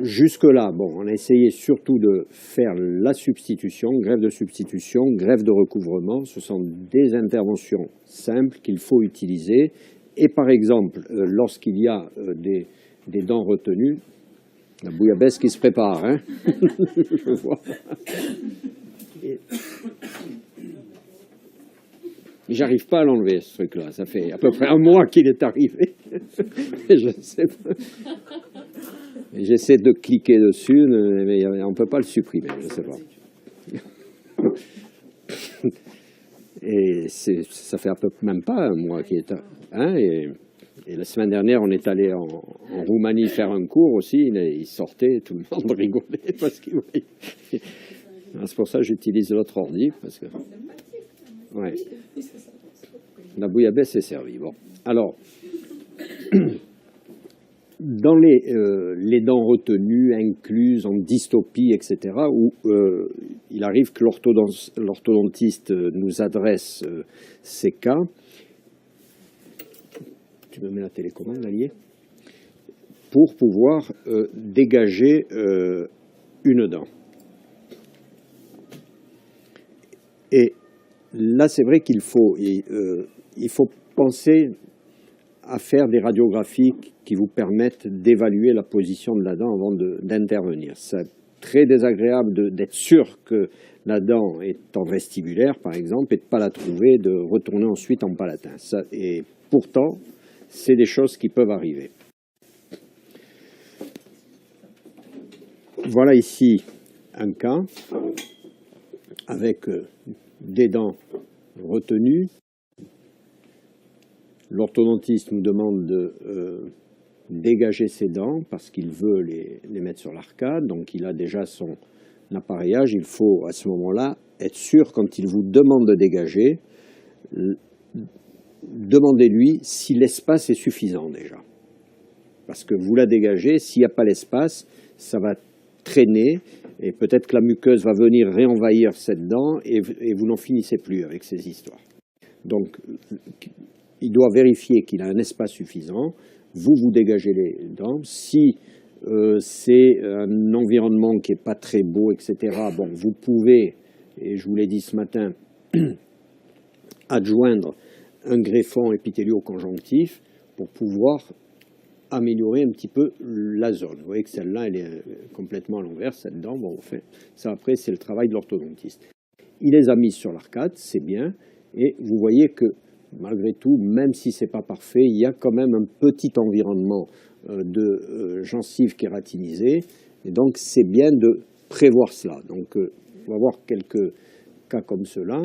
Jusque-là, bon, on a essayé surtout de faire la substitution, greffe de substitution, greffe de recouvrement. Ce sont des interventions simples qu'il faut utiliser. Et par exemple, lorsqu'il y a des dents retenues, la bouillabaisse qui se prépare, hein. Je vois. J'arrive pas à l'enlever, ce truc-là. Ça fait à peu près un mois qu'il est arrivé. Je sais pas. J'essaie de cliquer dessus, mais on ne peut pas le supprimer, je ne sais pas. Et ça fait à peu près même pas un mois qu'il est... Hein, et la semaine dernière, on est allé en Roumanie faire un cours aussi. Il sortait, tout le monde rigolait. Parce que, oui. C'est pour ça que j'utilise l'autre ordi. Parce que, ouais. La bouillabaisse est servie. Bon. Alors... Dans les dents retenues, incluses en dystopie, etc., où il arrive que l'orthodontiste nous adresse ces cas. Tu me mets la télécommande, Allier, pour pouvoir dégager une dent. Et là, c'est vrai qu'il faut penser à faire des radiographies qui vous permettent d'évaluer la position de la dent avant d'intervenir. C'est très désagréable d'être sûr que la dent est en vestibulaire, par exemple, et de ne pas la trouver, de retourner ensuite en palatin. Et pourtant, c'est des choses qui peuvent arriver. Voilà ici un cas avec des dents retenues. L'orthodontiste nous demande de dégager ses dents parce qu'il veut les mettre sur l'arcade. Donc il a déjà son appareillage. Il faut à ce moment-là être sûr, quand il vous demande de dégager, demandez-lui si l'espace est suffisant déjà. Parce que vous la dégagez, s'il n'y a pas l'espace, ça va traîner et peut-être que la muqueuse va venir réenvahir cette dent et vous n'en finissez plus avec ces histoires. Donc il doit vérifier qu'il a un espace suffisant. Vous dégagez les dents. Si c'est un environnement qui n'est pas très beau, etc., bon, vous pouvez, et je vous l'ai dit ce matin, adjoindre un greffon épithélio-conjonctif pour pouvoir améliorer un petit peu la zone. Vous voyez que celle-là, elle est complètement à l'envers, cette dent. Bon, enfin, ça, après, c'est le travail de l'orthodontiste. Il les a mises sur l'arcade, c'est bien, et vous voyez que malgré tout, même si ce n'est pas parfait, il y a quand même un petit environnement de gencive kératinisée. Et donc, c'est bien de prévoir cela. Donc, on va voir quelques cas comme cela.